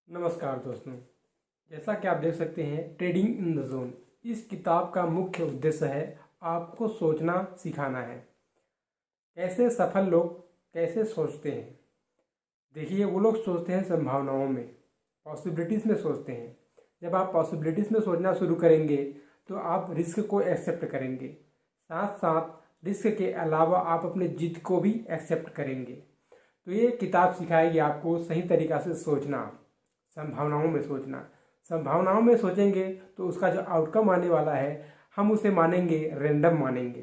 नमस्कार दोस्तों, जैसा कि आप देख सकते हैं ट्रेडिंग इन द जोन। इस किताब का मुख्य उद्देश्य है आपको सोचना सिखाना है। कैसे सफल लोग कैसे सोचते हैं। देखिए, वो लोग सोचते हैं संभावनाओं में, पॉसिबिलिटीज़ में सोचते हैं। जब आप पॉसिबिलिटीज़ में सोचना शुरू करेंगे तो आप रिस्क को एक्सेप्ट करेंगे, साथ साथ रिस्क के अलावा आप अपने जीत को भी एक्सेप्ट करेंगे। तो ये किताब सिखाएगी आपको सही तरीक़ा से सोचना, संभावनाओं में सोचना। संभावनाओं में सोचेंगे तो उसका जो आउटकम आने वाला है हम उसे मानेंगे, रैंडम मानेंगे।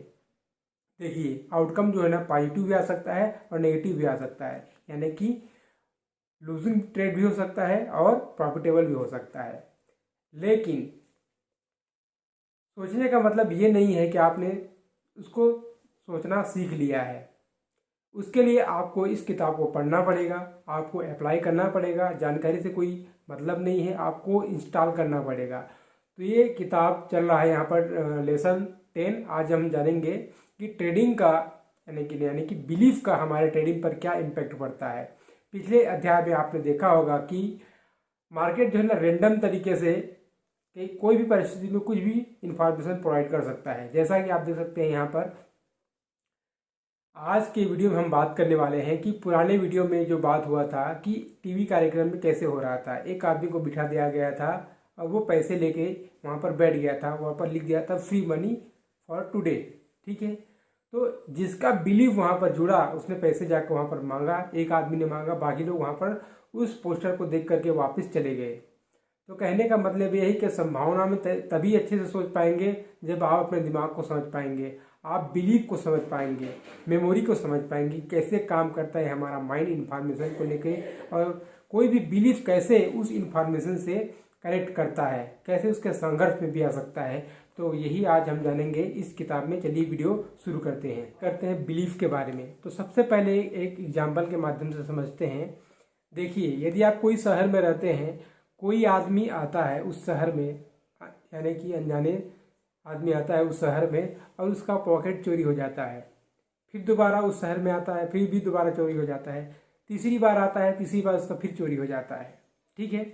देखिए, आउटकम जो है ना पॉजिटिव भी आ सकता है और नेगेटिव भी आ सकता है, यानी कि लूजिंग ट्रेड भी हो सकता है और प्रॉफिटेबल भी हो सकता है। लेकिन सोचने का मतलब ये नहीं है कि आपने उसको सोचना सीख लिया है। उसके लिए आपको इस किताब को पढ़ना पड़ेगा, आपको अप्लाई करना पड़ेगा। जानकारी से कोई मतलब नहीं है, आपको इंस्टॉल करना पड़ेगा। तो ये किताब चल रहा है यहाँ पर लेसन 10। आज हम जानेंगे कि ट्रेडिंग का यानी कि बिलीफ का हमारे ट्रेडिंग पर क्या इम्पैक्ट पड़ता है। पिछले अध्याय में आपने देखा होगा कि मार्केट जो है ना रेंडम तरीके से कोई भी परिस्थिति में कुछ भी इंफॉर्मेशन प्रोवाइड कर सकता है। जैसा कि आप देख सकते हैं यहाँ पर आज के वीडियो में हम बात करने वाले हैं कि पुराने वीडियो में जो बात हुआ था कि टीवी कार्यक्रम में कैसे हो रहा था। एक आदमी को बिठा दिया गया था और वो पैसे लेके वहाँ पर बैठ गया था, वहाँ पर लिख दिया था फ्री मनी फॉर टुडे। ठीक है, तो जिसका बिलीव वहाँ पर जुड़ा उसने पैसे जाकर वहाँ पर मांगा। एक आदमी ने मांगा, बाकी लोग वहाँ पर उस पोस्टर को देख करके वापस चले गए। तो कहने का मतलब ये है कि संभावना में तभी अच्छे से सोच पाएंगे जब आप अपने दिमाग को समझ पाएंगे, आप बिलीव को समझ पाएंगे, मेमोरी को समझ पाएंगे, कैसे काम करता है हमारा माइंड इन्फॉर्मेशन को लेके, और कोई भी बिलीव कैसे उस इन्फॉर्मेशन से कनेक्ट करता है, कैसे उसके संघर्ष में भी आ सकता है। तो यही आज हम जानेंगे इस किताब में। चलिए वीडियो शुरू करते हैं बिलीफ के बारे में। तो सबसे पहले एक एग्जाम्पल के माध्यम से समझते हैं। देखिए, यदि आप कोई शहर में रहते हैं, कोई आदमी आता है उस शहर में, यानी कि अनजाने आदमी आता है उस शहर में और उसका पॉकेट चोरी हो जाता है। फिर दोबारा उस शहर में आता है, फिर भी दोबारा चोरी हो जाता है। तीसरी बार आता है, तीसरी बार उसका फिर चोरी हो जाता है। ठीक है,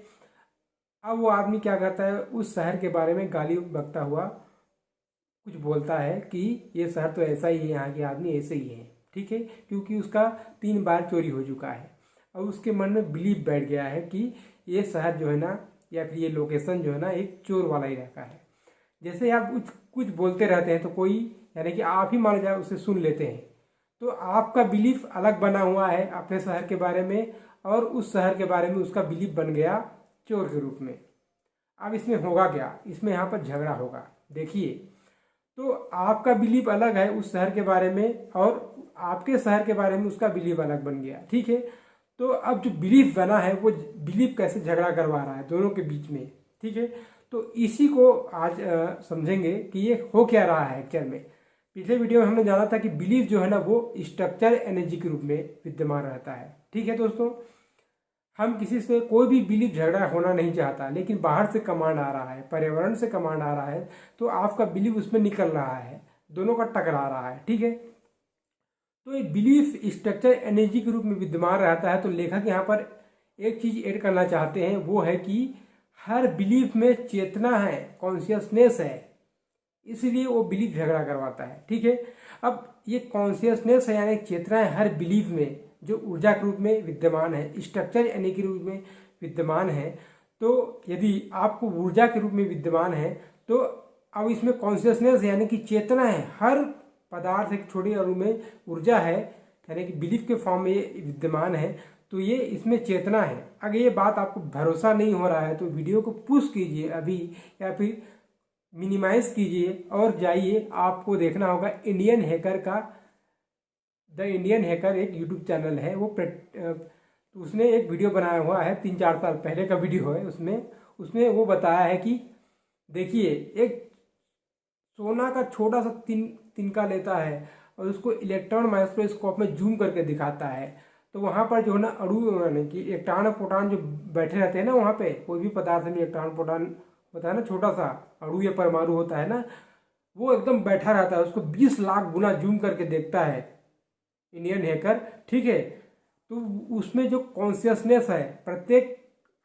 अब वो आदमी क्या करता है, उस शहर के बारे में गाली बकता हुआ कुछ बोलता है कि ये शहर तो ऐसा ही है, यहाँ के आदमी ऐसे ही हैं। ठीक है, क्योंकि उसका 3 बार चोरी हो चुका है और उसके मन में बिलीव बैठ गया है कि ये शहर जो है ना, या फिर ये लोकेशन जो है ना, एक चोर वाला इलाका है। जैसे आप कुछ बोलते रहते हैं तो कोई, यानी कि आप ही मान जाए, उसे सुन लेते हैं। तो आपका बिलीफ अलग बना हुआ है अपने शहर के बारे में, और उस शहर के बारे में उसका बिलीफ बन गया चोर के रूप में। अब इसमें होगा क्या, इसमें यहाँ पर झगड़ा होगा। देखिए, तो आपका बिलीफ अलग है उस शहर के बारे में और आपके शहर के बारे में उसका बिलीफ अलग बन गया। ठीक है, तो अब जो बिलीफ बना है वो बिलीफ कैसे झगड़ा करवा रहा है दोनों के बीच में। ठीक है, तो इसी को आज समझेंगे कि ये हो क्या रहा है एक्चुअल में। पिछले वीडियो में हमने जाना था कि बिलीफ जो है ना वो स्ट्रक्चर एनर्जी के रूप में विद्यमान रहता है। ठीक है दोस्तों, हम किसी से कोई भी बिलीफ झगड़ा होना नहीं चाहता, लेकिन बाहर से कमांड आ रहा है, पर्यावरण से कमांड आ रहा है, तो आपका बिलीफ उसमें निकल रहा है, दोनों का टकरा रहा है। ठीक है, तो ये बिलीफ स्ट्रक्चर एनर्जी के रूप में विद्यमान रहता है। तो लेखक यहाँ पर एक चीज ऐड करना चाहते हैं, वो है कि हर बिलीफ में चेतना है, कॉन्शियसनेस है, इसलिए वो बिलीफ झगड़ा करवाता है। ठीक है, अब ये कॉन्शियसनेस है यानी चेतना है हर बिलीफ में, जो ऊर्जा के रूप में विद्यमान है, स्ट्रक्चर यानी के रूप में विद्यमान है। तो यदि आपको ऊर्जा के रूप में विद्यमान है, तो अब इसमें कॉन्शियसनेस यानी कि चेतना है, हर पदार्थ एक छोटे अणु में ऊर्जा है, यानी कि बिलीफ के फॉर्म में ये विद्यमान है। तो ये इसमें चेतना है। अगर ये बात आपको भरोसा नहीं हो रहा है तो वीडियो को पुश कीजिए अभी, या फिर मिनिमाइज कीजिए और जाइए। आपको देखना होगा इंडियन हैकर का, द इंडियन हैकर एक यूट्यूब चैनल है, वो उसने एक वीडियो बनाया हुआ है, 3-4 साल पहले का वीडियो है। उसमें वो बताया है कि देखिए, एक सोना का छोटा सा तिनका लेता है और उसको इलेक्ट्रॉन माइक्रोस्कोप में जूम करके दिखाता है। तो वहाँ पर जो है ना अणु यानी कि इलेक्ट्रॉन और प्रोटॉन जो बैठे रहते हैं ना, वहाँ पे कोई भी पदार्थ में इलेक्ट्रॉन प्रोटॉन होता है ना, छोटा सा अणु या परमाणु होता है ना, वो एकदम बैठा रहता है। उसको 20 लाख गुना जूम करके देखता है इंडियन हैकर। ठीक है, तो उसमें जो कॉन्शियसनेस है, प्रत्येक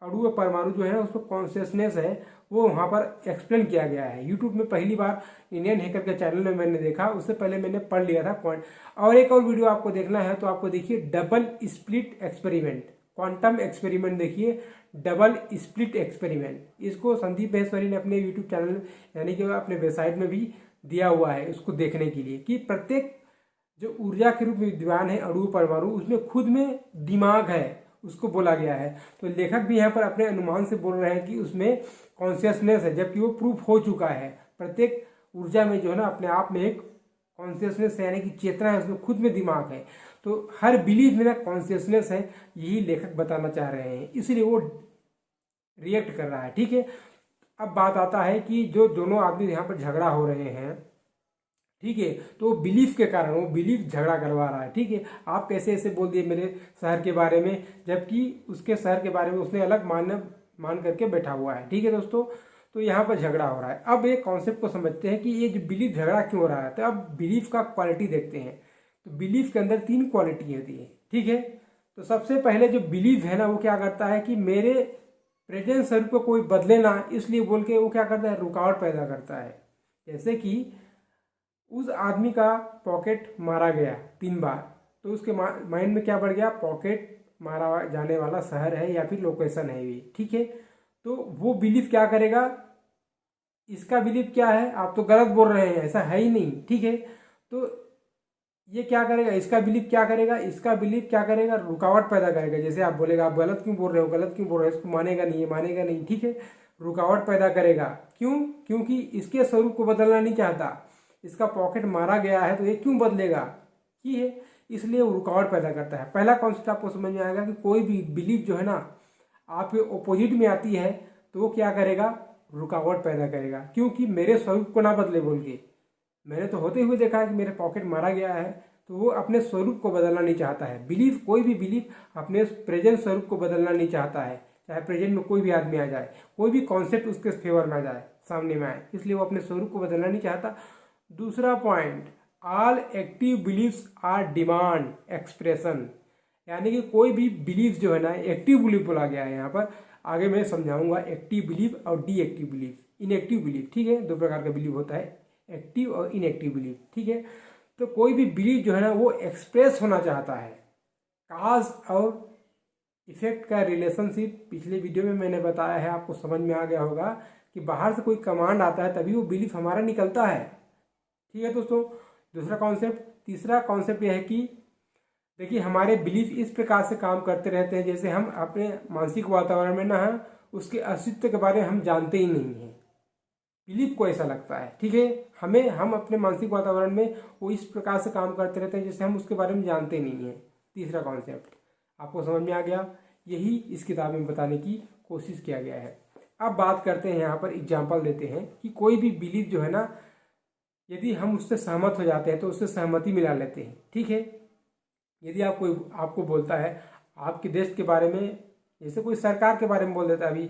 अणु व परमाणु जो है ना उसमें कॉन्शियसनेस है वो वहाँ पर एक्सप्लेन किया गया है। यूट्यूब में पहली बार इंडियन हैकर के चैनल में मैंने देखा, उससे पहले मैंने पढ़ लिया था पॉइंट। और एक और वीडियो आपको देखना है तो आपको देखिए double split experiment, quantum experiment देखिए, डबल स्प्लिट एक्सपेरिमेंट। इसको संदीप महेश्वरी ने अपने यूट्यूब चैनल यानी कि अपने वेबसाइट में भी दिया हुआ है उसको देखने के लिए कि प्रत्येक जो ऊर्जा के रूप में विद्यमान है अणु परमाणु उसमें खुद में दिमाग है उसको बोला गया है। तो लेखक भी यहाँ पर अपने अनुमान से बोल रहे हैं कि उसमें कॉन्शियसनेस है, जबकि वो प्रूफ हो चुका है। प्रत्येक ऊर्जा में जो है ना अपने आप में एक कॉन्शियसनेस है यानी कि चेतना है, उसमें खुद में दिमाग है। तो हर बिलीफ में ना कॉन्शियसनेस है, यही लेखक बताना चाह रहे हैं, इसलिए वो रिएक्ट कर रहा है। ठीक है, अब बात आता है कि जो दोनों आदमी यहाँ पर झगड़ा हो रहे हैं, ठीक है, तो बिलीफ के कारण वो बिलीफ झगड़ा करवा रहा है। ठीक है, आप कैसे ऐसे बोल दिए मेरे शहर के बारे में, जबकि उसके शहर के बारे में उसने अलग मान करके बैठा हुआ है। ठीक है दोस्तों, तो यहाँ पर झगड़ा हो रहा है। अब एक कॉन्सेप्ट को समझते हैं कि ये जो बिलीफ झगड़ा क्यों हो रहा है। तो अब बिलीफ का क्वालिटी देखते हैं। तो बिलीफ के अंदर 3 क्वालिटी होती है। ठीक है, तो सबसे पहले जो बिलीफ है ना वो क्या करता है कि मेरे प्रेजेंट स्वरूप को कोई बदले ना, इसलिए बोल के वो क्या करता है, रुकावट पैदा करता है। जैसे कि उस आदमी का पॉकेट मारा गया 3 बार, तो उसके माइंड में क्या बढ़ गया, पॉकेट मारा जाने वाला शहर है या फिर लोकेशन है ये। ठीक है, तो वो बिलीफ क्या करेगा, इसका बिलीफ क्या है, आप तो गलत बोल रहे हैं, ऐसा है ही नहीं। ठीक है, तो ये क्या करेगा, इसका बिलीफ क्या करेगा, इसका बिलीफ क्या करेगा, रुकावट पैदा करेगा। जैसे आप बोलेगा आप गलत क्यों बोल रहे हो, गलत क्यों बोल रहे हो, इसको मानेगा नहीं, ये मानेगा नहीं। ठीक है, रुकावट पैदा करेगा। क्यों, क्योंकि इसके स्वरूप को बदलना नहीं चाहता, इसका पॉकेट मारा गया है तो ये क्यों बदलेगा, ये है, इसलिए वो रुकावट पैदा करता है। पहला कॉन्सेप्ट आपको समझ में आएगा कि कोई भी बिलीफ जो है ना आपके ओपोजिट में आती है तो वो क्या करेगा, रुकावट पैदा करेगा। क्योंकि मेरे स्वरूप को ना बदले बोल के, मैंने तो होते हुए देखा है कि मेरे पॉकेट मारा गया है, तो वो अपने स्वरूप को बदलना नहीं चाहता है। बिलीफ, कोई भी बिलीफ अपने प्रेजेंट स्वरूप को बदलना नहीं चाहता है, चाहे प्रेजेंट में कोई भी आदमी आ जाए, कोई भी कॉन्सेप्ट उसके फेवर में आ जाए, सामने में आए, इसलिए वो अपने स्वरूप को बदलना नहीं चाहता। दूसरा point, all active believes are demand expression, यानी कि कोई भी बिलीफ जो है ना, एक्टिव बिलीफ बोला गया है यहाँ पर, आगे मैं समझाऊंगा एक्टिव बिलीफ और D active belief, inactive belief. ठीक है, 2 प्रकार का बिलीफ होता है, एक्टिव और इनएक्टिव बिलीफ। ठीक है, तो कोई भी बिलीफ जो है ना वो एक्सप्रेस होना चाहता है। काज और इफेक्ट का रिलेशनशिप पिछले वीडियो में मैंने बताया है, आपको समझ में आ गया होगा कि बाहर से कोई कमांड आता है तभी वो बिलीफ हमारा निकलता है। ठीक है दोस्तों, दूसरा कॉन्सेप्ट। तीसरा कॉन्सेप्ट यह है कि देखिए हमारे बिलीफ इस प्रकार से काम करते रहते हैं जैसे हम अपने मानसिक वातावरण में ना हैं, उसके अस्तित्व के बारे में हम जानते ही नहीं हैं, बिलीफ को ऐसा लगता है। ठीक है, हम अपने मानसिक वातावरण में वो इस प्रकार से काम करते रहते हैं जैसे हम उसके बारे में जानते नहीं हैं। तीसरा कॉन्सेप्ट आपको समझ में आ गया, यही इस किताब में बताने की कोशिश किया गया है। अब बात करते हैं, यहाँ पर एग्जाम्पल देते हैं कि कोई भी बिलीफ जो है ना, यदि हम उससे सहमत हो जाते हैं तो उससे सहमति मिला लेते हैं। ठीक है, यदि आपको बोलता है आपके देश के बारे में, जैसे कोई सरकार के बारे में बोल देता है, अभी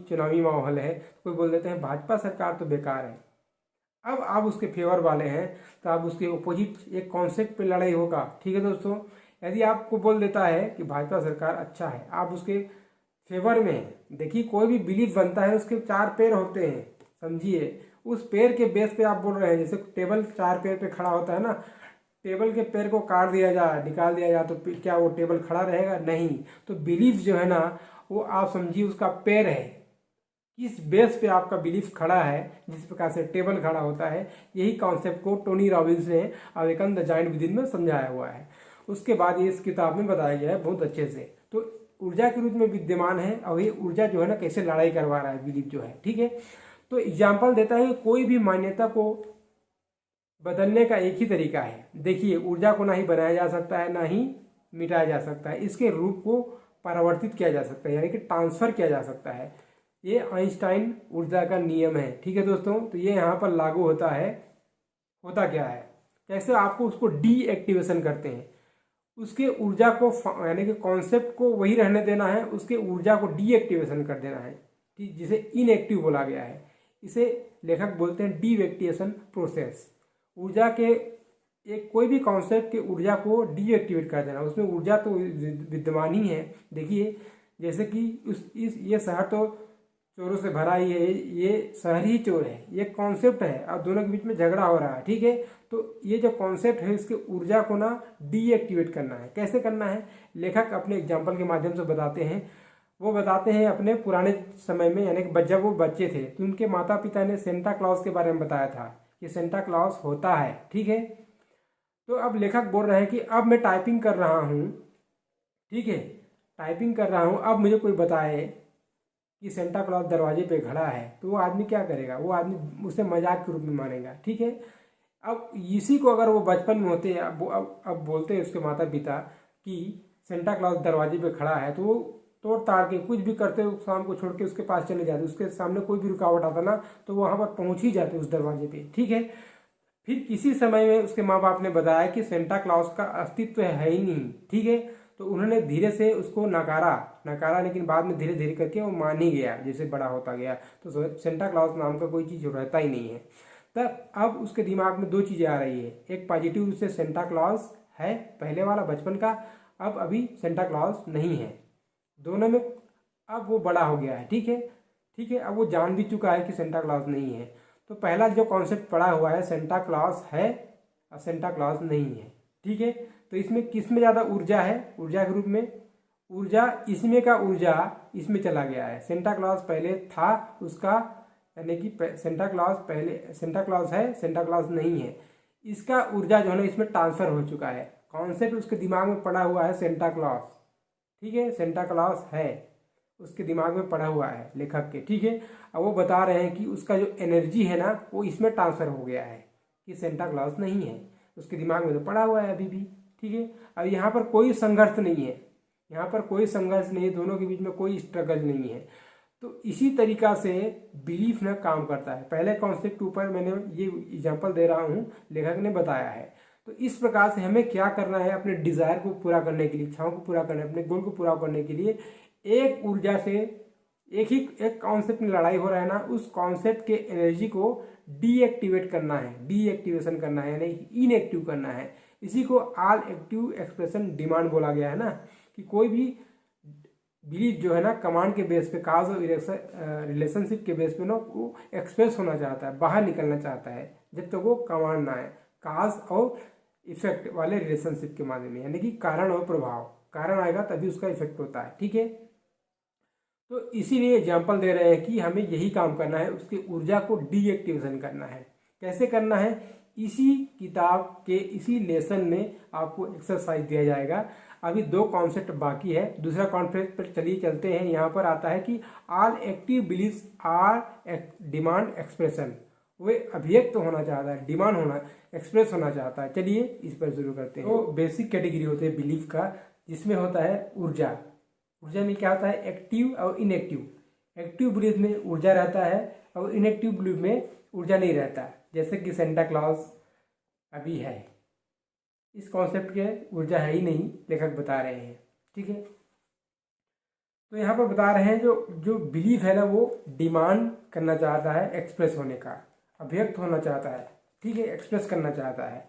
चुनावी माहौल है, कोई बोल देते हैं भाजपा सरकार तो बेकार है। अब आप उसके फेवर वाले हैं तो आप उसके ओपोजिट एक कॉन्सेप्ट पे लड़ाई होगा। ठीक है दोस्तों, यदि आपको बोल देता है कि भाजपा सरकार अच्छा है, आप उसके फेवर में हैं। देखिए कोई भी बिलीफ बनता है उसके 4 पैर होते हैं, समझिए, उस पैर के बेस पे आप बोल रहे हैं। जैसे टेबल 4 पैर पे खड़ा होता है ना, टेबल के पैर को काट दिया जाए, निकाल दिया जाए, तो क्या वो टेबल खड़ा रहेगा, नहीं। तो बिलीफ जो है ना वो आप समझिए उसका पैर है, किस बेस पे आपका बिलीफ खड़ा है, जिस प्रकार से टेबल खड़ा होता है। यही कॉन्सेप्ट को टोनी रॉबिन्स ने अवेकन द जायंट विदिन में समझाया हुआ है। उसके बाद ये इस किताब में बताया गया है बहुत अच्छे से। तो ऊर्जा के रूप में विद्यमान है और ये ऊर्जा जो है ना कैसे लड़ाई करवा रहा है बिलीफ जो है। ठीक है, तो एग्जाम्पल देता है कोई भी मान्यता को बदलने का एक ही तरीका है। देखिए ऊर्जा को ना ही बनाया जा सकता है ना ही मिटाया जा सकता है, इसके रूप को परिवर्तित किया जा सकता है, यानी कि ट्रांसफर किया जा सकता है। ये आइंस्टाइन ऊर्जा का नियम है। ठीक है दोस्तों, तो ये यहाँ पर लागू होता है। होता क्या है, कैसे आपको उसको डीएक्टिवेशन करते हैं, उसके ऊर्जा को यानी कि कॉन्सेप्ट को वही रहने देना है, उसके ऊर्जा को डीएक्टिवेशन कर देना है, ठीक, जिसे इनएक्टिव बोला गया है। इसे लेखक बोलते हैं डीएक्टिवेशन प्रोसेस। ऊर्जा के एक कोई भी कॉन्सेप्ट के ऊर्जा को डीएक्टिवेट कर देना, उसमें ऊर्जा तो विद्यमान ही है। देखिए जैसे कि ये शहर तो चोरों से भरा ही है, ये शहर ही चोर है, ये कॉन्सेप्ट है और दोनों के बीच में झगड़ा हो रहा है, ठीक है। तो ये जो कॉन्सेप्ट है इसके ऊर्जा को ना डीएक्टिवेट करना है। कैसे करना है, लेखक अपने एग्जाम्पल के माध्यम से बताते हैं। वो बताते हैं अपने पुराने समय में, यानी कि जब वो बच्चे थे तो उनके माता पिता ने सेंटा क्लॉज के बारे में बताया था कि सेंटा क्लॉज होता है, ठीक है। तो अब लेखक बोल रहे हैं कि अब मैं टाइपिंग कर रहा हूँ, ठीक है, टाइपिंग कर रहा हूँ, अब मुझे कोई बताए कि सेंटा क्लॉज दरवाजे पे खड़ा है, तो वो आदमी क्या करेगा, वो आदमी उसे मजाक के रूप में मानेगा, ठीक है। अब इसी को अगर वो बचपन में होते, अब बोलते हैं उसके माता पिता कि सेंटा क्लॉज दरवाजे पे खड़ा है, तो वो तोड़ ताड़ के कुछ भी करते शाम को छोड़ के उसके पास चले जाते, उसके सामने कोई भी रुकावट आता ना तो वहाँ पर पहुँच ही जाते उस दरवाजे पे, ठीक है। फिर किसी समय में उसके माँ बाप ने बताया कि सेंटा क्लॉज का अस्तित्व है ही नहीं, ठीक है। तो उन्होंने धीरे से उसको नकारा, लेकिन बाद में धीरे धीरे करके वो मान ही गया, जैसे बड़ा होता गया तो सेंटा क्लॉज नाम का कोई चीज़ रहता ही नहीं है। तब अब उसके दिमाग में दो चीज़ें आ रही है, एक पॉजिटिव रूप से सेंटा क्लॉज है पहले वाला बचपन का, अब अभी सेंटा क्लॉज नहीं है, दोनों में अब वो बड़ा हो गया है, ठीक है, ठीक है। अब वो जान भी चुका है कि सेंटा क्लॉज नहीं है। तो पहला जो कॉन्सेप्ट पड़ा हुआ है सेंटा क्लॉज है और सेंटा क्लॉज नहीं है, ठीक है। तो इसमें किस में ज़्यादा ऊर्जा है, ऊर्जा के रूप में ऊर्जा इसमें का ऊर्जा इसमें चला गया है। सेंटा क्लॉज पहले था उसका, यानी कि सेंटा क्लॉज पहले सेंटा क्लॉज है, सेंटा क्लॉज नहीं है, इसका ऊर्जा जो है ना इसमें ट्रांसफर हो चुका है। कॉन्सेप्ट उसके दिमाग में पड़ा हुआ है सेंटा क्लॉज, ठीक है, सेंटा क्लॉज है उसके दिमाग में पड़ा हुआ है लेखक के, ठीक है। अब वो बता रहे हैं कि उसका जो एनर्जी है ना वो इसमें ट्रांसफर हो गया है कि सेंटा क्लॉज नहीं है, उसके दिमाग में तो पड़ा हुआ है अभी भी, ठीक है। अब यहाँ पर कोई संघर्ष नहीं है, यहाँ पर कोई संघर्ष नहीं है, दोनों के बीच में कोई स्ट्रगल नहीं है। तो इसी तरीका से बिलीफ ना काम करता है। पहले कॉन्सेप्ट के ऊपर मैंने ये एग्जांपल दे रहा हूँ, लेखक ने बताया है। तो इस प्रकार से हमें क्या करना है, अपने डिज़ायर को पूरा करने के लिए, इच्छाओं को पूरा करने, अपने गोल को पूरा करने के लिए एक ऊर्जा से एक कॉन्सेप्ट में लड़ाई हो रहा है ना, उस कॉन्सेप्ट के एनर्जी को डीएक्टिवेट करना है, डीएक्टिवेशन करना है, यानी इनएक्टिव करना है। इसी को ऑल एक्टिव एक्सप्रेशन डिमांड बोला गया है ना, कि कोई भी बिलीफ जो है ना कमांड के बेस पे, काज और रिलेशनशिप के बेस पे ना वो एक्सप्रेस होना चाहता है, बाहर निकलना चाहता है, जब तक वो कमांड ना आए काज और इफेक्ट वाले रिलेशनशिप के माध्यम में, यानी कि कारण और प्रभाव, कारण आएगा तभी उसका इफेक्ट होता है, ठीक है। तो इसीलिए एग्जाम्पल दे रहे हैं कि हमें यही काम करना है, उसकी ऊर्जा को डीएक्टिवेशन करना है। कैसे करना है, इसी किताब के इसी लेसन में आपको एक्सरसाइज दिया जाएगा। अभी दो कॉन्सेप्ट बाकी है, दूसरा कॉन्सेप्ट पर चलिए चलते हैं। यहाँ पर आता है कि all active believes are demand expression, वे अभिव्यक्त होना चाहता है, डिमांड होना, एक्सप्रेस होना चाहता है। चलिए इस पर शुरू करते हैं। तो बेसिक कैटेगरी होते हैं बिलीफ का, जिसमें होता है ऊर्जा। ऊर्जा में क्या होता है, एक्टिव और इनएक्टिव। एक्टिव बिलीफ में ऊर्जा रहता है और इनएक्टिव बिलीफ में ऊर्जा नहीं रहता, जैसे कि सेंटा क्लॉज अभी है, इस कॉन्सेप्ट के ऊर्जा है ही नहीं, लेखक बता रहे हैं, ठीक है। तो यहाँ पर बता रहे हैं जो बिलीफ है ना वो डिमांड करना चाहता है एक्सप्रेस होने का, अभिव्यक्त होना चाहता है, ठीक है, एक्सप्रेस करना चाहता है।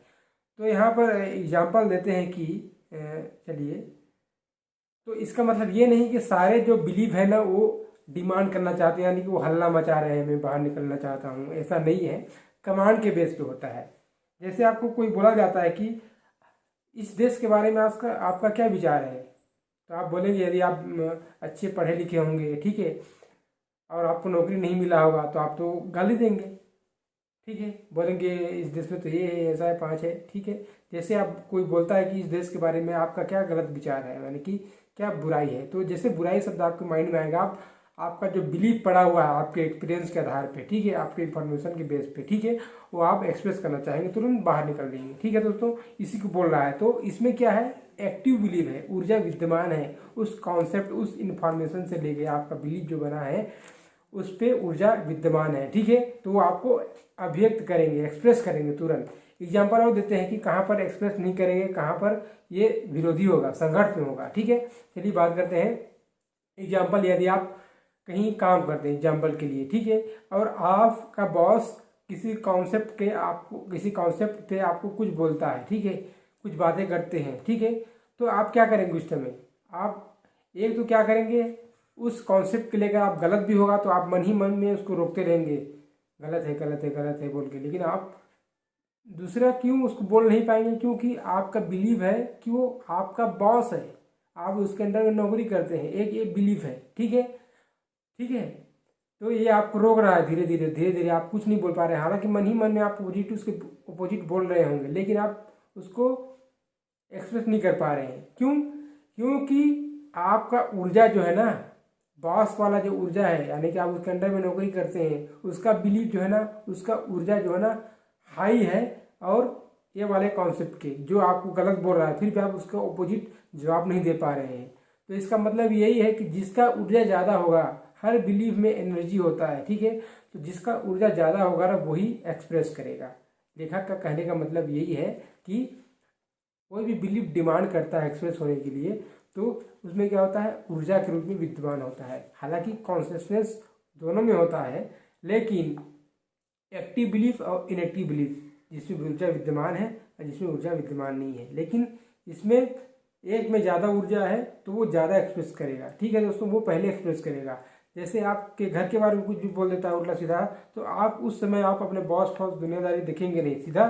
तो यहाँ पर एग्जाम्पल देते हैं कि चलिए, तो इसका मतलब ये नहीं कि सारे जो बिलीफ है ना वो डिमांड करना चाहते हैं, यानी कि वो हल्ला मचा रहे हैं, मैं बाहर निकलना चाहता हूँ, ऐसा नहीं है। कमांड के बेस पे होता है। जैसे आपको कोई बोला जाता है कि इस देश के बारे में आपका क्या विचार है, तो आप बोलेंगे, यदि आप अच्छे पढ़े लिखे होंगे, ठीक है, और आपको नौकरी नहीं मिला होगा तो आप तो गाली देंगे, ठीक है, बोलेंगे इस देश में तो ये है, ऐसा है, 5 है, ठीक है। जैसे आप कोई बोलता है कि इस देश के बारे में आपका क्या गलत विचार है, यानी कि क्या बुराई है, तो जैसे बुराई शब्द आपके माइंड में आएगा, आपका जो बिलीफ पड़ा हुआ है आपके एक्सपीरियंस के आधार पे, ठीक है, आपके इन्फॉर्मेशन के बेस पे, ठीक है, वो आप एक्सप्रेस करना चाहेंगे, तुरंत बाहर निकल देंगे, ठीक है दोस्तों, इसी को बोल रहा है। तो इसमें क्या है, एक्टिव बिलीफ है, ऊर्जा विद्यमान है, उस कॉन्सेप्ट, उस इन्फॉर्मेशन से लेके आपका बिलीफ जो बना है उस पर ऊर्जा विद्यमान है, ठीक है। तो वो आपको अभिव्यक्त करेंगे, एक्सप्रेस करेंगे तुरंत। एग्जाम्पल और देते हैं कि कहाँ पर एक्सप्रेस नहीं करेंगे, कहाँ पर ये विरोधी होगा, संघर्ष में होगा, ठीक है। चलिए बात करते हैं एग्जाम्पल। यदि आप कहीं काम करते हैं एग्जाम्पल के लिए, ठीक है, और आपका बॉस किसी कॉन्सेप्ट पे आपको कुछ बोलता है, ठीक है, कुछ बातें करते हैं, ठीक है, तो आप क्या करेंगे उस समय, आप एक तो क्या करेंगे, उस कॉन्सेप्ट के लेकर आप गलत भी होगा तो आप मन ही मन में उसको रोकते रहेंगे, गलत है गलत है गलत है बोल के, लेकिन आप दूसरा क्यों उसको बोल नहीं पाएंगे, क्योंकि आपका बिलीव है कि वो आपका बॉस है, आप उसके अंडर में नौकरी करते हैं, एक ये बिलीव है। ठीक है, ठीक है। तो ये आपको रोक रहा है, धीरे धीरे धीरे धीरे आप कुछ नहीं बोल पा रहे हैं, हालांकि मन ही मन में आप अपोजिट उसके अपोजिट बोल रहे होंगे, लेकिन आप उसको एक्सप्रेस नहीं कर पा रहे हैं। क्यों? क्योंकि आपका ऊर्जा जो है ना, बॉस वाला जो ऊर्जा है, यानी कि आप उसके अंडर में नौकरी करते हैं, उसका बिलीव जो है ना, उसका ऊर्जा जो है ना हाई है, और ये वाले कॉन्सेप्ट के जो आपको गलत बोल रहा है, फिर भी आप उसका ऑपोजिट जवाब नहीं दे पा रहे हैं। तो इसका मतलब यही है कि जिसका ऊर्जा ज़्यादा होगा, हर बिलीव में एनर्जी होता है, ठीक है, तो जिसका ऊर्जा ज़्यादा होगा ना वही एक्सप्रेस करेगा। लेखक का कहने का मतलब यही है कि कोई भी बिलीव डिमांड करता है एक्सप्रेस होने के लिए, तो उसमें क्या होता है, ऊर्जा के रूप में विद्यमान होता है। हालांकि कॉन्शियसनेस दोनों में होता है, लेकिन एक्टिव बिलीफ और इनएक्टिव बिलीफ, जिसमें ऊर्जा विद्यमान है और जिसमें ऊर्जा विद्यमान नहीं है, लेकिन इसमें एक में ज़्यादा ऊर्जा है तो वो ज़्यादा एक्सप्रेस करेगा। ठीक है दोस्तों, वो पहले एक्सप्रेस करेगा। जैसे आपके घर के बारे में कुछ भी बोल देता है उल्टा सीधा, तो आप उस समय आप अपने बॉस फॉस दुनियादारी देखेंगे नहीं, सीधा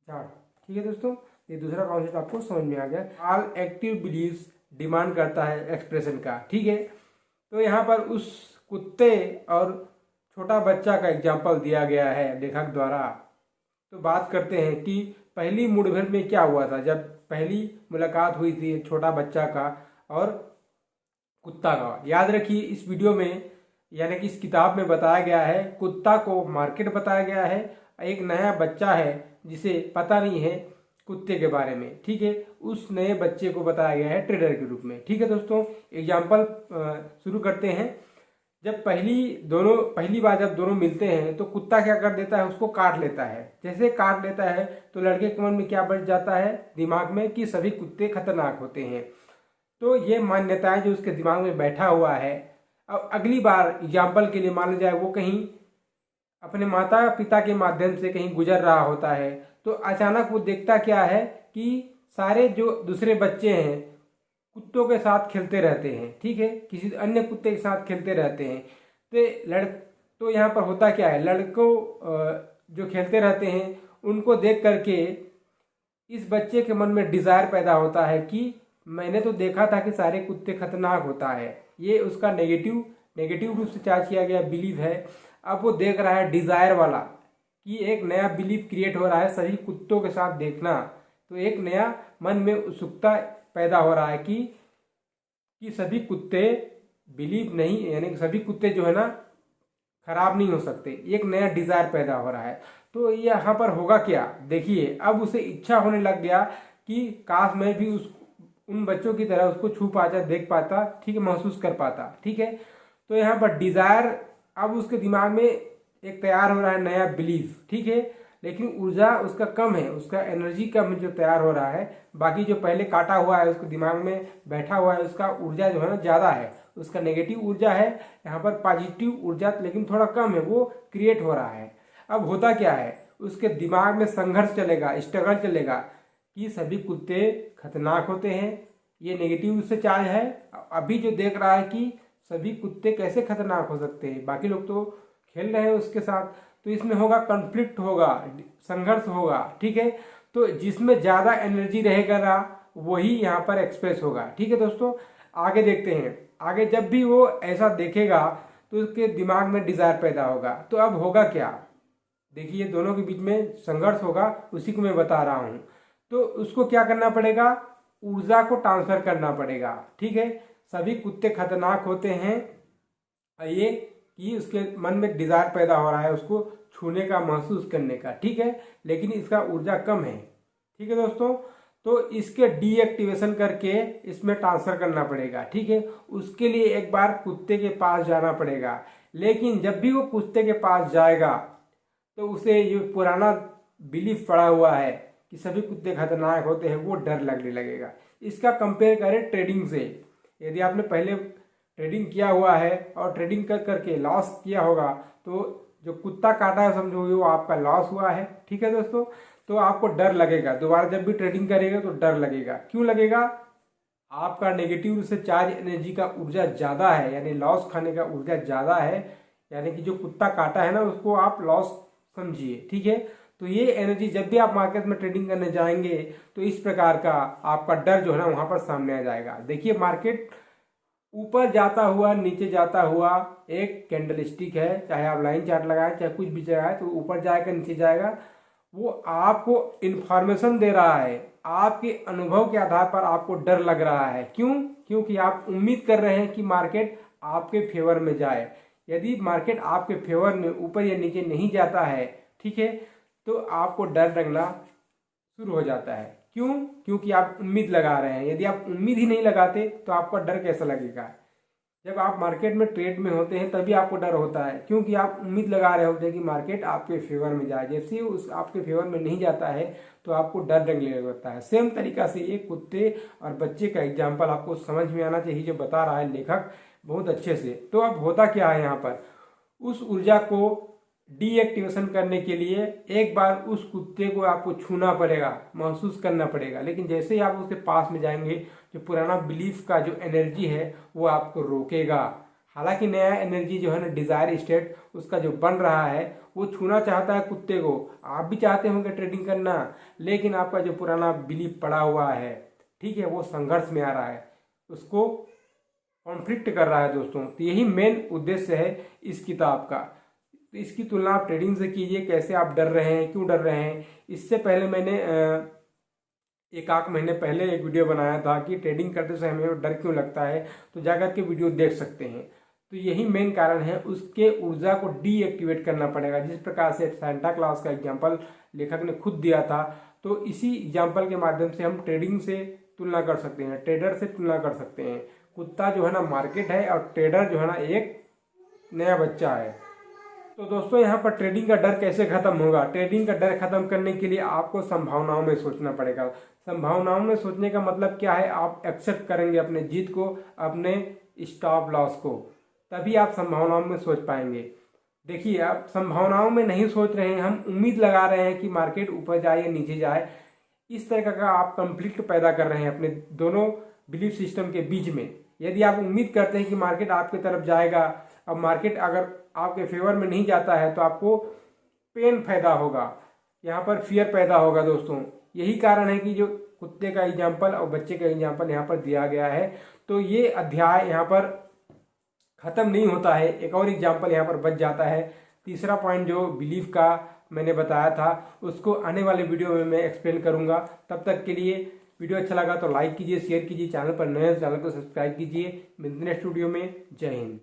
झाड़। ठीक है दोस्तों, ये दूसरा कॉन्सेप्ट आपको समझ में आ गया। ऑल एक्टिव बिलीव्स डिमांड करता है एक्सप्रेशन का। ठीक है, तो यहाँ पर उस कुत्ते और छोटा बच्चा का एग्जाम्पल दिया गया है लेखक द्वारा। तो बात करते हैं कि पहली मुठभेड़ में क्या हुआ था। जब पहली मुलाकात हुई थी छोटा बच्चा का और कुत्ता का, याद रखिए इस वीडियो में यानी कि इस किताब में बताया गया है, कुत्ता को मार्केट बताया गया है, एक नया बच्चा है जिसे पता नहीं है कुत्ते के बारे में। ठीक है, उस नए बच्चे को बताया गया है ट्रेडर के रूप में। ठीक है दोस्तों, एग्जाम्पल शुरू करते हैं। जब पहली बार जब दोनों मिलते हैं तो कुत्ता क्या कर देता है, उसको काट लेता है। जैसे काट लेता है तो लड़के के मन में क्या बढ़ जाता है, दिमाग में, कि सभी कुत्ते खतरनाक होते हैं। तो ये मान्यताएं जो उसके दिमाग में बैठा हुआ है, अब अगली बार एग्जाम्पल के लिए मान लिया जाए वो कहीं अपने माता पिता के माध्यम से कहीं गुजर रहा होता है, तो अचानक वो देखता क्या है कि सारे जो दूसरे बच्चे हैं कुत्तों के साथ खेलते रहते हैं। ठीक है, किसी अन्य कुत्ते के साथ खेलते रहते हैं। तो यहाँ पर होता क्या है, लड़कों जो खेलते रहते हैं उनको देख करके इस बच्चे के मन में डिजायर पैदा होता है कि मैंने तो देखा था कि सारे कुत्ते खतरनाक होता है। ये उसका नेगेटिव रूप से चार्ज किया गया बिलीव है। अब वो देख रहा है डिजायर वाला, कि एक नया बिलीव क्रिएट हो रहा है सभी कुत्तों के साथ देखना। तो एक नया मन में उत्सुकता पैदा हो रहा है कि सभी कुत्ते बिलीव नहीं, यानी कि सभी कुत्ते जो है ना खराब नहीं हो सकते। एक नया डिजायर पैदा हो रहा है। तो यहाँ पर होगा क्या, देखिए अब उसे इच्छा होने लग गया कि काश मैं भी उन बच्चों की तरह उसको छू पाता, देख पाता, ठीक है, महसूस कर पाता। ठीक है, तो यहाँ पर डिजायर अब उसके दिमाग में एक तैयार हो रहा है नया बिलीफ। ठीक है, लेकिन ऊर्जा उसका कम है, उसका एनर्जी कम जो तैयार हो रहा है। बाकी जो पहले काटा हुआ है उसके दिमाग में बैठा हुआ है, उसका ऊर्जा जो है ना ज़्यादा है, उसका नेगेटिव ऊर्जा है। यहाँ पर पॉजिटिव ऊर्जा लेकिन थोड़ा कम है, वो क्रिएट हो रहा है। अब होता क्या है, उसके दिमाग में संघर्ष चलेगा, स्ट्रगल चलेगा कि सभी कुत्ते खतरनाक होते हैं, ये नेगेटिव से चार्ज है। अभी जो देख रहा है कि सभी कुत्ते कैसे खतरनाक हो सकते हैं, बाकी लोग तो खेल रहे हैं उसके साथ, तो इसमें होगा कॉन्फ्लिक्ट, होगा संघर्ष होगा। ठीक है, तो जिसमें ज़्यादा एनर्जी रहेगा ना वही यहाँ पर एक्सप्रेस होगा। ठीक है दोस्तों, आगे देखते हैं। आगे जब भी वो ऐसा देखेगा तो उसके दिमाग में डिजायर पैदा होगा। तो अब होगा क्या, देखिए दोनों के बीच में संघर्ष होगा, उसी को मैं बता रहा हूँ। तो उसको क्या करना पड़ेगा, ऊर्जा को ट्रांसफर करना पड़ेगा। ठीक है, सभी कुत्ते खतरनाक होते हैं, ये कि उसके मन में डिजायर पैदा हो रहा है उसको छूने का, महसूस करने का। ठीक है, लेकिन इसका ऊर्जा कम है। ठीक है दोस्तों, तो इसके डीएक्टिवेशन करके इसमें ट्रांसफर करना पड़ेगा। ठीक है, उसके लिए एक बार कुत्ते के पास जाना पड़ेगा। लेकिन जब भी वो कुत्ते के पास जाएगा तो उसे ये पुराना बिलीफ पड़ा हुआ है कि सभी कुत्ते खतरनाक होते हैं, वो डर लगने लगेगा। इसका कंपेयर करें ट्रेडिंग से। यदि आपने पहले ट्रेडिंग किया हुआ है और ट्रेडिंग कर करके लॉस किया होगा, तो जो कुत्ता काटा है समझो वो आपका लॉस हुआ है। ठीक है दोस्तों, तो आपको डर लगेगा, दोबारा जब भी ट्रेडिंग करेगा तो डर लगेगा। क्यों लगेगा, आपका नेगेटिव से चार्ज एनर्जी का ऊर्जा ज़्यादा है, यानी लॉस खाने का ऊर्जा ज़्यादा है, यानी कि जो कुत्ता काटा है ना उसको आप लॉस समझिए, ठीक है। तो ये एनर्जी जब भी आप मार्केट में ट्रेडिंग करने जाएंगे तो इस प्रकार का आपका डर जो है ना वहाँ पर सामने आ जाएगा। देखिए मार्केट ऊपर जाता हुआ नीचे जाता हुआ एक कैंडल स्टिक है, चाहे आप लाइन चार्ट लगाएं चाहे कुछ भी लगाएं, तो ऊपर जाएगा नीचे जाएगा, वो आपको इन्फॉर्मेशन दे रहा है, आपके अनुभव के आधार पर आपको डर लग रहा है। क्यों? क्योंकि आप उम्मीद कर रहे हैं कि मार्केट आपके फेवर में जाए। यदि मार्केट आपके फेवर में ऊपर या नीचे नहीं जाता है, ठीक है, तो आपको डर लगना शुरू हो जाता है। क्यों? क्योंकि आप उम्मीद लगा रहे हैं। यदि आप उम्मीद ही नहीं लगाते तो आपका डर कैसा लगेगा? जब आप मार्केट में ट्रेड में होते हैं तभी आपको डर होता है, क्योंकि आप उम्मीद लगा रहे होते हैं कि मार्केट आपके फेवर में जाए। जैसे ही उस आपके फेवर में नहीं जाता है तो आपको डर लगने लगता है। सेम तरीका से एक कुत्ते और बच्चे का एग्जाम्पल आपको समझ में आना चाहिए, जो बता रहा है लेखक बहुत अच्छे से। तो अब होता क्या है यहाँ पर, उस ऊर्जा को डीएक्टिवेशन करने के लिए एक बार उस कुत्ते को आपको छूना पड़ेगा, महसूस करना पड़ेगा। लेकिन जैसे ही आप उसके पास में जाएंगे, जो पुराना बिलीफ का जो एनर्जी है वो आपको रोकेगा। हालांकि नया एनर्जी जो है ना, डिजायर स्टेट उसका जो बन रहा है, वो छूना चाहता है कुत्ते को। आप भी चाहते होंगे ट्रेडिंग करना, लेकिन आपका जो पुराना बिलीफ पड़ा हुआ है, ठीक है, वो संघर्ष में आ रहा है, उसको कॉन्फ्लिक्ट कर रहा है दोस्तों। तो यही मेन उद्देश्य है इस किताब का। तो इसकी तुलना आप ट्रेडिंग से कीजिए, कैसे आप डर रहे हैं, क्यों डर रहे हैं। इससे पहले मैंने एक आध महीने पहले एक वीडियो बनाया था कि ट्रेडिंग करते समय हमें डर क्यों लगता है, तो जाकर के वीडियो देख सकते हैं। तो यही मेन कारण है, उसके ऊर्जा को डीएक्टिवेट करना पड़ेगा। जिस प्रकार से सांता क्लॉज का एग्जाम्पल लेखक ने खुद दिया था, तो इसी एग्जाम्पल के माध्यम से हम ट्रेडिंग से तुलना कर सकते हैं, ट्रेडर से तुलना कर सकते हैं। कुत्ता जो है ना मार्केट है, और ट्रेडर जो है ना एक नया बच्चा है। तो दोस्तों यहाँ पर ट्रेडिंग का डर कैसे खत्म होगा? ट्रेडिंग का डर खत्म करने के लिए आपको संभावनाओं में सोचना पड़ेगा। संभावनाओं में सोचने का मतलब क्या है? आप एक्सेप्ट करेंगे अपने जीत को, अपने स्टॉप लॉस को, तभी आप संभावनाओं में सोच पाएंगे। देखिए आप संभावनाओं में नहीं सोच रहे हैं, हम उम्मीद लगा रहे हैं कि मार्केट ऊपर जाए या नीचे जाए। इस तरह का आप कंफ्लिक्ट पैदा कर रहे हैं अपने दोनों बिलीफ सिस्टम के बीच में। यदि आप उम्मीद करते हैं कि मार्केट आपकी तरफ जाएगा, अब मार्केट अगर आपके फेवर में नहीं जाता है तो आपको पेन पैदा होगा, यहाँ पर फियर पैदा होगा दोस्तों। यही कारण है कि जो कुत्ते का एग्जाम्पल और बच्चे का एग्जाम्पल यहाँ पर दिया गया है। तो ये अध्याय यहाँ पर खत्म नहीं होता है, एक और एग्जाम्पल यहाँ पर बच जाता है। तीसरा पॉइंट जो बिलीफ का मैंने बताया था, उसको आने वाले वीडियो में मैं एक्सप्लेन करूँगा। तब तक के लिए वीडियो अच्छा लगा तो लाइक कीजिए, शेयर कीजिए, चैनल पर नए चैनल को सब्सक्राइब कीजिए। मिलते हैं नेक्स्ट वीडियो में। जय हिंद।